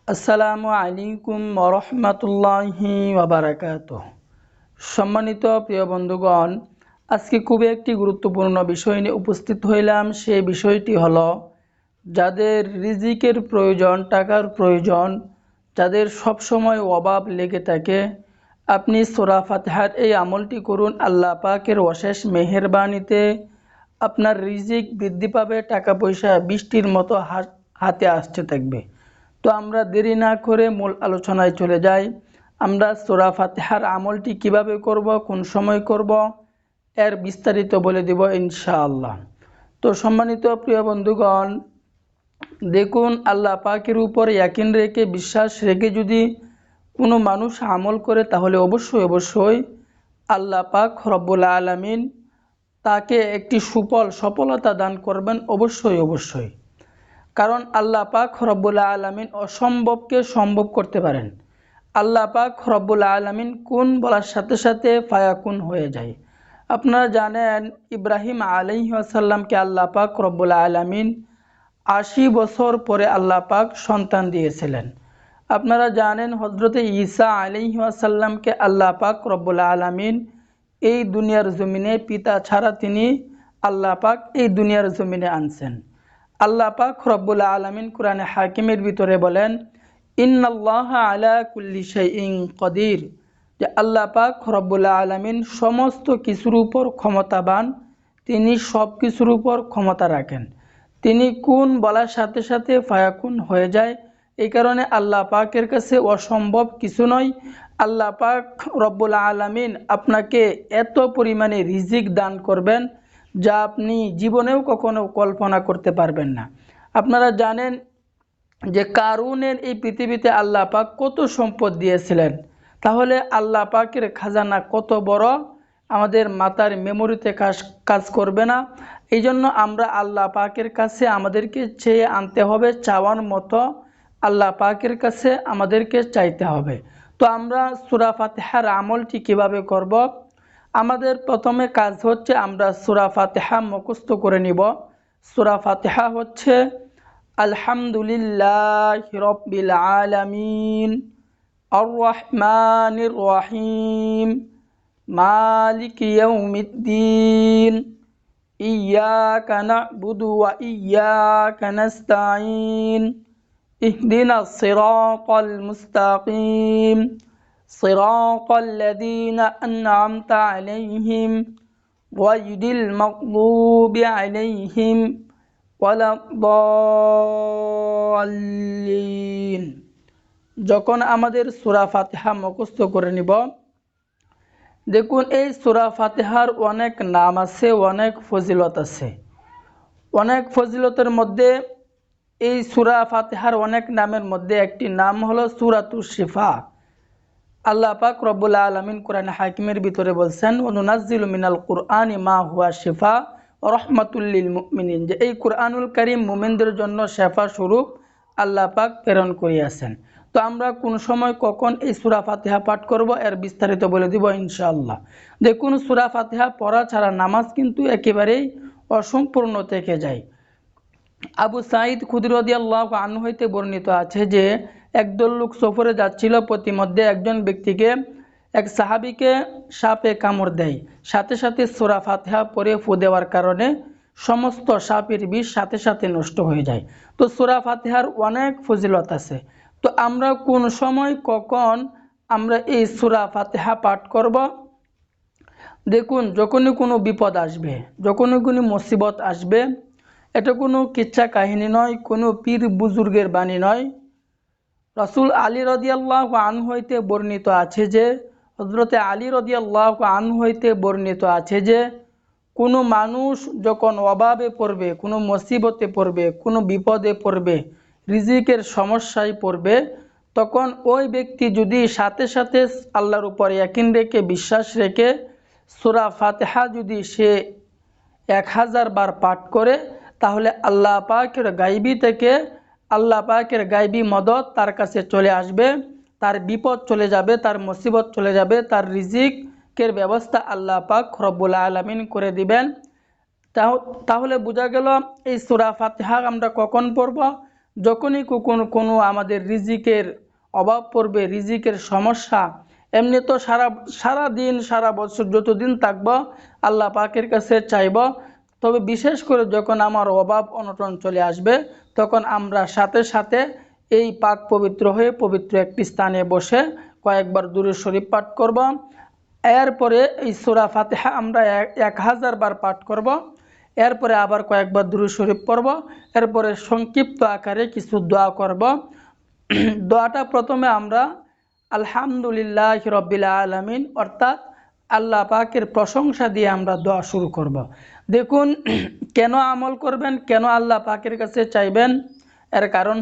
আসসালামু আলাইকুম রহমতুল্লাহি ওয়াবারাকাতুহ। সম্মানিত প্রিয় বন্ধুগণ, আজকে খুবই একটি গুরুত্বপূর্ণ বিষয় নিয়ে উপস্থিত হইলাম। সেই বিষয়টি হলো, যাদের রিজিকের প্রয়োজন, টাকার প্রয়োজন, যাদের সব সময় অভাব লেগে থাকে, আপনি সূরা ফাতিহার এই আমলটি করুন। আল্লাহ পাকের অশেষ মেহেরবানিতে আপনার রিজিক বৃদ্ধি পাবে, টাকা পয়সা বৃষ্টির মতো হাতে আসতে থাকবে। তো আমরা দেরি না করে মূল আলোচনায় চলে যাই। আমরা সূরা ফাতিহার আমলটি কিভাবে করব, কোন সময় করব, এর বিস্তারিত বলে দেব ইনশাআল্লাহ। তো সম্মানিত প্রিয় বন্ধুগণ, দেখুন, আল্লাহ পাকের উপর ইয়াকিন রেখে, বিশ্বাস রেখে যদি কোনো মানুষ আমল করে, তাহলে অবশ্যই আল্লাহ পাক রব্বুল আলামিন তাকে একটি সফলতা দান করবেন, অবশ্যই। কারণ আল্লাহ পাক রব্বুল আলামিন অসম্ভবকে সম্ভব করতে পারেন। আল্লাহ পাক রব্বুল আলামিন কুন বলার সাথে সাথে ফায়াকুন হয়ে যায়। আপনারা জানেন, ইব্রাহিম আলাইহিস সালামকে আল্লাহ পাক রব্বুল আলামিন ৮০ বছর পরে আল্লাহ পাক সন্তান দিয়েছিলেন। আপনারা জানেন, হযরতে ঈসা আলাইহিস সালামকে আল্লাহ পাক রব্বুল আলামিন এই দুনিয়ার জমিনে পিতা ছাড়া তিনি আল্লাহ পাক এই দুনিয়ার জমিনে আনছেন। আল্লাহ পাক রব্বুল আলামিন কুরআনে হাকিমের ভিতরে বলেন, ইন্নাল্লাহা আলা কুল্লি শাইইন কদির, যে আল্লাহ পাক রব্বুল আলামিন সমস্ত কিছুর উপর ক্ষমতাবান, তিনি সব কিছুর উপর ক্ষমতা রাখেন। তিনি কুন বলার সাথে সাথে ফায়াকুন হয়ে যায়। এই কারণে আল্লাহ পাকের কাছে অসম্ভব কিছু নয়। আল্লাহ পাক রব্বুল আলামিন আপনাকে এত পরিমাণে রিজিক দান করবেন, যা আপনি জীবনেও কখনো কল্পনা করতে পারবেন না। আপনারা জানেন যে কারুনের এই পৃথিবীতে আল্লাহ পাক কত সম্পদ দিয়েছিলেন। তাহলে আল্লাহ পাকের খাজানা কত বড়, আমাদের মাথার মেমোরিতে কাজ করবে না। এই জন্য আমরা আল্লাহ পাকের কাছে আমাদেরকে চেয়ে আনতে হবে, চাওয়ার মতো আল্লাহ পাকের কাছে আমাদেরকে চাইতে হবে। তো আমরা সূরা ফাতিহার আমলটি কিভাবে করব? আমাদের প্রথমে কাজ হচ্ছে, আমরা সূরা ফাতিহা মুখস্থ করে নিব। সূরা ফাতিহা হচ্ছে আলহামদুলিল্লাহি রাব্বিল আলামিন, আর রহমানির রহিম, মালিকি ইয়াউমিদ্দিন, ইয়াকা না'বুদু ওয়া ইয়াকা নাস্তাঈন, ইহদিনাস সিরাতাল মুস্তাকিম, সিরাতাল লাযীনা আন'আমতা আলাইহিম গায়রিল মাগদুবি আলাইহিম ওয়ালাদ-দাল্লিন। যখন আমাদের সূরা ফাতিহা মুখস্থ করে নিব, দেখুন এই সূরা ফাতিহার অনেক নাম আছে, অনেক ফজিলত আছে। অনেক ফজিলতের মধ্যে এই সূরা ফাতিহার অনেক নামের মধ্যে একটি নাম হলো সূরাতুশ শিফা। আল্লাহ পাক রব্বুল আলামিন কুরআন হাকিমের ভিতরে বলছেন, ওয়ানুনাজ্জিলু মিনাল কুরআনি মা হুয়া শিফা ওয়া রাহমাতুল লিল মুমিনিন, যে এই কুরআনুল কারীম মুমিনদের জন্য শিফা স্বরূপ আল্লাহ পাক প্রেরণ করিয়াছেন। তো আমরা কোন সময় কখন এই সূরা ফাতিহা পাঠ করব, এর বিস্তারিত বলে দিব ইনশাআল্লাহ। দেখুন, সূরা ফাতিহা পড়া ছাড়া নামাজ কিন্তু একেবারেই অসম্পূর্ণ থেকে যায়। আবু সাঈদ খুদরি রাদিয়াল্লাহু আনহু হইতে বর্ণিত আছে যে একদল লোক সফরে যাচ্ছিল, প্রতিমধ্যে একজন ব্যক্তিকে, এক সাহাবীকে সাপে কামড় দেয়। সাথে সাথে সূরা ফাতিহা পড়ে ফু দেওয়ার কারণে সমস্ত সাপের বিষ সাথে সাথে নষ্ট হয়ে যায়। তো সূরা ফাতিহার অনেক ফজিলত আছে। তো আমরা কোন সময় কখন আমরা এই সূরা ফাতিহা পাঠ করব? দেখুন, যখনই কোনো বিপদ আসবে, যখনই কোনো মুসিবত আসবে, এটা কোনো কিচ্ছা কাহিনী নয়, কোনো পীর বুজুর্গের বাণী নয়। রাসূল আলী রাদিয়াল্লাহু আনহু হইতে বর্ণিত আছে যে, হযরতে আলী রাদিয়াল্লাহু আনহু হইতে বর্ণিত আছে যে, কোনো মানুষ যখন অভাবে পড়বে, কোনো মুসিবতে পড়বে, কোনো বিপদে পড়বে, রিজিকের সমস্যায় পড়বে, তখন ওই ব্যক্তি যদি সাথে সাথে আল্লাহর উপর ইয়াকিন রেখে, বিশ্বাস রেখে সূরা ফাতিহা যদি সে ১০০০ বার পাঠ করে, তাহলে আল্লাহ পাকের গায়বী থেকে আল্লাহ পাকের গায়বী মদদ তার কাছে চলে আসবে, তার বিপদ চলে যাবে, তার মুসিবত চলে যাবে, তার রিজিকের ব্যবস্থা আল্লাহ পাক রব্বুল আলামিন করে দিবেন। তাহলে বোঝা গেল এই সূরা ফাতিহা আমরা কখন পড়ব? যখনই কোনো আমাদের রিজিকের অভাব পড়বে, রিজিকের সমস্যা, এমনি তো সারা দিন সারা বছর যতদিন থাকবো আল্লাহ পাকের কাছে চাইব, তবে বিশেষ করে যখন আমার অভাব অনটন চলে আসবে তখন আমরা সাথে সাথে এই পাক পবিত্র হয়ে পবিত্র একটি স্থানে বসে কয়েকবার দুরূদ শরীফ পাঠ করব। এরপরে এই সূরা ফাতিহা আমরা 1000 বার পাঠ করব। এরপরে আবার কয়েকবার দুরূদ শরীফ পড়ব। এরপরে সংক্ষিপ্ত আকারে কিছু দোয়া করব। দোয়াটা প্রথমে আমরা আলহামদুলিল্লাহ রব্বিল আলামিন অর্থাৎ আল্লাহ পাকের প্রশংসা দিয়ে আমরা দোয়া শুরু করব। দেখুন কেন আমল করবেন, কেন আল্লাহ পাকের কাছে চাইবেন, এর কারণ